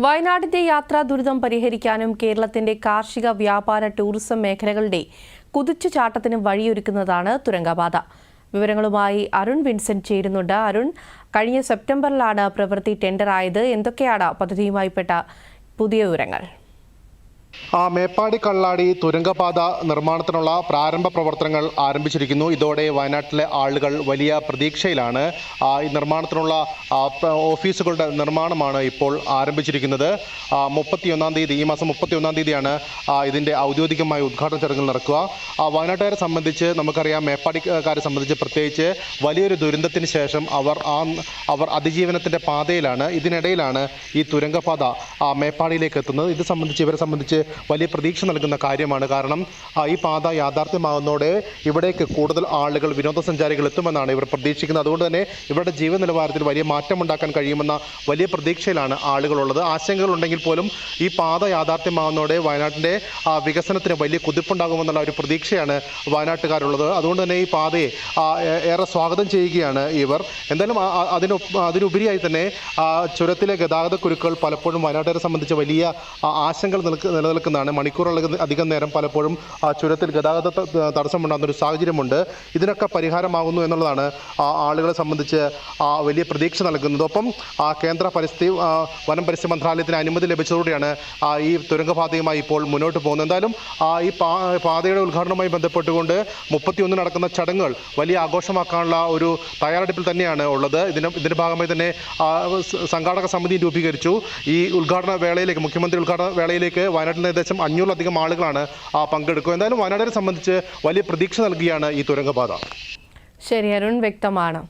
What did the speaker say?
വയനാടിന്റെ യാത്രാ ദുരിതം പരിഹരിക്കാനും കേരളത്തിന്റെ കാർഷിക വ്യാപാര ടൂറിസം മേഖലകളുടെ കുതിച്ചുചാട്ടത്തിന് വഴിയൊരുക്കുന്നതാണ് തുരങ്കപാത. വിവരങ്ങളുമായി അരുൺ വിൻസെന്റ് ചേരുന്നുണ്ട്. അരുൺ, കഴിഞ്ഞ സെപ്റ്റംബറിലാണ് പ്രവൃത്തി ടെൻഡറായത്. എന്തൊക്കെയാണ് പദ്ധതിയുമായി പെട്ട പുതിയ വിവരങ്ങൾ? മേപ്പാടി കള്ളാടി തുരങ്കപാത നിർമ്മാണത്തിനുള്ള പ്രാരംഭ പ്രവർത്തനങ്ങൾ ആരംഭിച്ചിരിക്കുന്നു. ഇതോടെ വയനാട്ടിലെ ആളുകൾ വലിയ പ്രതീക്ഷയിലാണ്. ഈ നിർമ്മാണത്തിനുള്ള ഓഫീസുകളുടെ നിർമ്മാണമാണ് ഇപ്പോൾ ആരംഭിച്ചിരിക്കുന്നത്. ഈ മാസം 31-ാം തീയതിയാണ് ഇതിൻ്റെ ഔദ്യോഗികമായ ഉദ്ഘാടന ചടങ്ങുകൾ നടക്കുക. വയനാട്ടുകാരെ സംബന്ധിച്ച് നമുക്കറിയാം, മേപ്പാടിക്കാരെ സംബന്ധിച്ച് പ്രത്യേകിച്ച് വലിയൊരു ദുരന്തത്തിന് ശേഷം അവർ അതിജീവനത്തിൻ്റെ പാതയിലാണ്. ഇതിനിടയിലാണ് ഈ തുരങ്കപാത മേപ്പാടിയിലേക്ക് എത്തുന്നത്. ഇവരെ സംബന്ധിച്ച് വലിയ പ്രതീക്ഷ നൽകുന്ന കാര്യമാണ്. കാരണം ഈ പാത യാഥാർത്ഥ്യമാകുന്നതോടെ ഇവിടേക്ക് കൂടുതൽ ആളുകൾ, വിനോദസഞ്ചാരികൾ എത്തുമെന്നാണ് ഇവർ പ്രതീക്ഷിക്കുന്നത്. അതുകൊണ്ട് തന്നെ ഇവരുടെ ജീവന നിലവാരത്തിൽ വലിയ മാറ്റമുണ്ടാക്കാൻ കഴിയുമെന്ന വലിയ പ്രതീക്ഷയിലാണ് ആളുകളുള്ളത്. ആശങ്കകളുണ്ടെങ്കിൽ പോലും ഈ പാത യാഥാർത്ഥ്യമാകുന്നതോടെ വയനാട്ടിൻ്റെ വികസനത്തിന് വലിയ കുതിപ്പുണ്ടാകുമെന്നുള്ള ഒരു പ്രതീക്ഷയാണ് വയനാട്ടുകാരുള്ളത്. അതുകൊണ്ട് തന്നെ ഈ പാതയെ ഏറെ സ്വാഗതം ചെയ്യുകയാണ് ഇവർ. എന്തായാലും അതിനുപരിയായി തന്നെ ചുരത്തിലെ ഗതാഗതക്കുരുക്കുകൾ പലപ്പോഴും വയനാട്ടുകാരെ സംബന്ധിച്ച് വലിയ ആശങ്കകൾ നിലനിൽക്കുന്നതാണ്. മണിക്കൂറുകളധികം നേരം പലപ്പോഴും ചുരത്തിൽ ഗതാഗത തടസ്സമുണ്ടാകുന്ന ഒരു സാഹചര്യമുണ്ട്. ഇതിനൊക്കെ പരിഹാരമാകുന്നു എന്നുള്ളതാണ് ആളുകളെ സംബന്ധിച്ച് വലിയ പ്രതീക്ഷ നൽകുന്നത്. ഒപ്പം കേന്ദ്ര വനം പരിസ്ഥിതി മന്ത്രാലയത്തിന് അനുമതി ലഭിച്ചതോടെയാണ് ഈ തുരങ്കപാതയുമായി ഇപ്പോൾ മുന്നോട്ട് പോകുന്നത്. എന്തായാലും ഈ പാതയുടെ ഉദ്ഘാടനവുമായി ബന്ധപ്പെട്ടുകൊണ്ട് 31 നടക്കുന്ന ചടങ്ങുകൾ വലിയ ആഘോഷമാക്കാനുള്ള ഒരു തയ്യാറെടുപ്പിൽ തന്നെയാണ് ഉള്ളത്. ഇതിന്റെ ഭാഗമായി തന്നെ സംഘാടക സമിതി രൂപീകരിച്ചു. ഈ ഉദ്ഘാടന വേളയിലേക്ക്, മുഖ്യമന്ത്രി ഉദ്ഘാടന വേളയിലേക്ക് വയനാട്ടിൽ ഏകദേശം 500-ലധികം ആളുകളാണ് പങ്കെടുക്കുക. എന്തായാലും വയനാടിനെ സംബന്ധിച്ച് വലിയ പ്രതീക്ഷ നൽകിയാണ് ഈ തുരങ്കപാത. ശരി അരുൺ, വ്യക്തമാണ്.